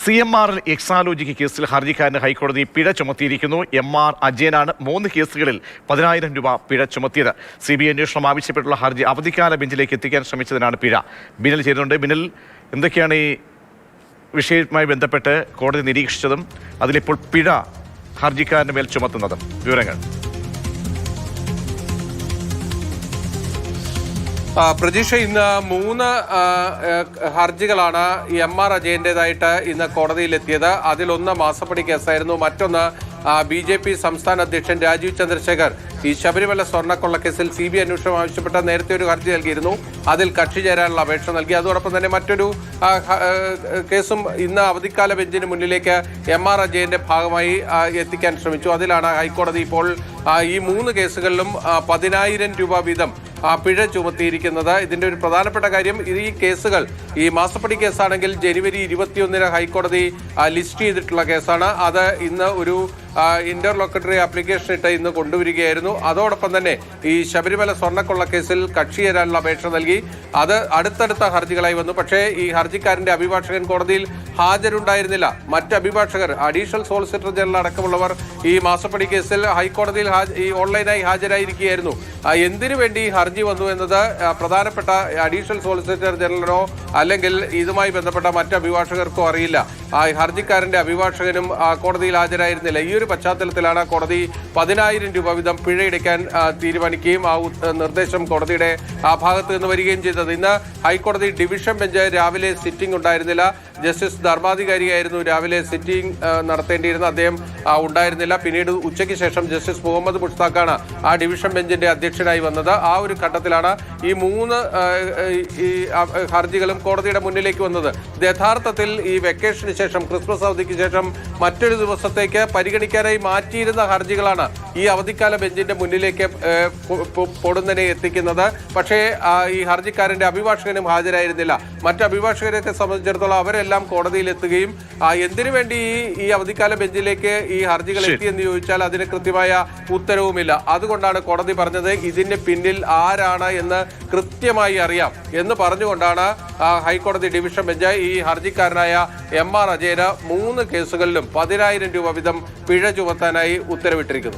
CMR Exalogic കേസിൽ ഹർജിക്കാരന് ഹൈക്കോടതി പിഴ ചുമത്തിയിരിക്കുന്നു. MR അജയനാണ് 3 കേസുകളിൽ 10,000 രൂപ പിഴ ചുമത്തിയത്. CBI അന്വേഷണം ആവശ്യപ്പെട്ടുള്ള ഹർജി അവധിക്കാല ബെഞ്ചിലേക്ക് എത്തിക്കാൻ ശ്രമിച്ചതിനാണ് പിഴ. ബിനൽ ചേരുന്നുണ്ട്. ബിനൽ, എന്തൊക്കെയാണ് ഈ വിഷയവുമായി ബന്ധപ്പെട്ട് കോടതി നിരീക്ഷിച്ചതും അതിലിപ്പോൾ പിഴ ഹർജിക്കാരന് മേൽ ചുമത്തുന്നതും വിവരങ്ങൾ? പ്രതീക്ഷ, ഇന്ന് 3 ഹർജികളാണ് MR അജയന്റേതായിട്ട് ഇന്ന് കോടതിയിലെത്തിയത്. അതിലൊന്ന് മാസപ്പടി കേസായിരുന്നു. മറ്റൊന്ന് BJP സംസ്ഥാന അധ്യക്ഷൻ രാജീവ് ചന്ദ്രശേഖർ ഈ ശബരിമല സ്വർണ്ണക്കൊള്ളക്കേസിൽ CBI അന്വേഷണം ആവശ്യപ്പെട്ട നേരത്തെ ഒരു ഹർജി നൽകിയിരുന്നു. അതിൽ കക്ഷി ചേരാനുള്ള അപേക്ഷ നൽകി. അതോടൊപ്പം തന്നെ മറ്റൊരു കേസും ഇന്ന് അവധിക്കാല ബെഞ്ചിന് മുന്നിലേക്ക് MR അജയന്റെ ഭാഗമായി എത്തിക്കാൻ ശ്രമിച്ചു. അതിലാണ് ഹൈക്കോടതി ഇപ്പോൾ ഈ 3 കേസുകളിലും 10,000 രൂപ വീതം പിഴ ചുമത്തിയിരിക്കുന്നത്. ഇതിന്റെ ഒരു പ്രധാനപ്പെട്ട കാര്യം, ഈ കേസുകൾ, ഈ മാസപ്പടി കേസാണെങ്കിൽ ജനുവരി 21 ഹൈക്കോടതി ലിസ്റ്റ് ചെയ്തിട്ടുള്ള കേസാണ്. അത് ഇന്ന് ഒരു ഇന്റർലോക്കറ്ററി ആപ്ലിക്കേഷൻ ഇട്ട് ഇന്ന് കൊണ്ടുവരികയായിരുന്നു. അതോടൊപ്പം തന്നെ ഈ ശബരിമല സ്വർണ്ണക്കൊള്ളക്കേസിൽ കക്ഷി ചേരാനുള്ള അപേക്ഷ നൽകി. അത് അടുത്തടുത്ത ഹർജികളായി വന്നു. പക്ഷേ ഈ ഹർജിക്കാരന്റെ അഭിഭാഷകൻ കോടതിയിൽ ഹാജരുണ്ടായിരുന്നില്ല. മറ്റ് അഭിഭാഷകർ, അഡീഷണൽ സോളിസിറ്റർ ജനറൽ അടക്കമുള്ളവർ ഈ മാസപ്പടി കേസിൽ ഹൈക്കോടതിയിൽ ഈ ഓൺലൈനായി ഹാജരായിരിക്കുകയായിരുന്നു. എന്തിനു വേണ്ടി ഹർജി വന്നു എന്നത് പ്രധാനപ്പെട്ട അഡീഷണൽ സോളിസിറ്റർ ജനറലോ അല്ലെങ്കിൽ ഇതുമായി ബന്ധപ്പെട്ട മറ്റ് അഭിഭാഷകർക്കോ അറിയില്ല. ഹർജിക്കാരന്റെ അഭിഭാഷകനും കോടതിയിൽ ഹാജരായിരുന്നില്ല. ഈ ഒരു പശ്ചാത്തലത്തിലാണ് കോടതി 10,000 രൂപ വീതം പിഴയടയ്ക്കാൻ തീരുമാനിക്കുകയും ആ നിർദ്ദേശം കോടതിയുടെ ഭാഗത്ത് നിന്ന് വരികയും ചെയ്തത്. ഇന്ന് ഹൈക്കോടതി ഡിവിഷൻ ബെഞ്ച് രാവിലെ സിറ്റിംഗ് ഉണ്ടായിരുന്നില്ല. ജസ്റ്റിസ് ധർമാധികാരിയായിരുന്നു രാവിലെ സിറ്റിംഗ് നടത്തേണ്ടിയിരുന്നത്. അദ്ദേഹം ഉണ്ടായിരുന്നില്ല. പിന്നീട് ഉച്ചയ്ക്ക് ശേഷം ജസ്റ്റിസ് മുഹമ്മദ് മുഷ്താഖാണ് ആ ഡിവിഷൻ ബെഞ്ചിന്റെ അധ്യക്ഷനായി വന്നത്. ആ ഒരു ഘട്ടത്തിലാണ് ഈ 3 ഹർജികളും കോടതിയുടെ മുന്നിലേക്ക് വന്നത്. ഇത് യഥാർത്ഥത്തിൽ ഈ വെക്കേഷന് ശേഷം, ക്രിസ്മസ് അവധിക്ക് ശേഷം മറ്റൊരു ദിവസത്തേക്ക് പരിഗണിക്കാനായി മാറ്റിയിരുന്ന ഹർജികളാണ് ഈ അവധിക്കാല ബെഞ്ചിന്റെ മുന്നിലേക്ക് പൊടുന്നനെ എത്തിക്കുന്നത്. പക്ഷേ ഈ ഹർജിക്കാരന്റെ അഭിഭാഷകനും ഹാജരായിരുന്നില്ല. മറ്റ് അഭിഭാഷകരെയൊക്കെ സംബന്ധിച്ചിടത്തോളം അവരെല്ലാം കോടതിയിലെത്തുകയും എന്തിനു വേണ്ടി ഈ അവധിക്കാല ബെഞ്ചിലേക്ക് ഈ ഹർജികൾ എത്തിയെന്ന് ചോദിച്ചാൽ അതിന് കൃത്യമായ ഉത്തരവുമില്ല. അതുകൊണ്ടാണ് കോടതി പറഞ്ഞത് ഇതിന് പിന്നിൽ ആരാണ് എന്ന് കൃത്യമായി അറിയാം എന്ന് പറഞ്ഞുകൊണ്ടാണ് ഹൈക്കോടതി ഡിവിഷൻ ബെഞ്ച് ഈ ഹർജിക്കാരനായ MR അജയന് 3 കേസുകളിലും 10,000 രൂപ വീതം പിഴ ചുമത്താനായി ഉത്തരവിട്ടിരിക്കുന്നു.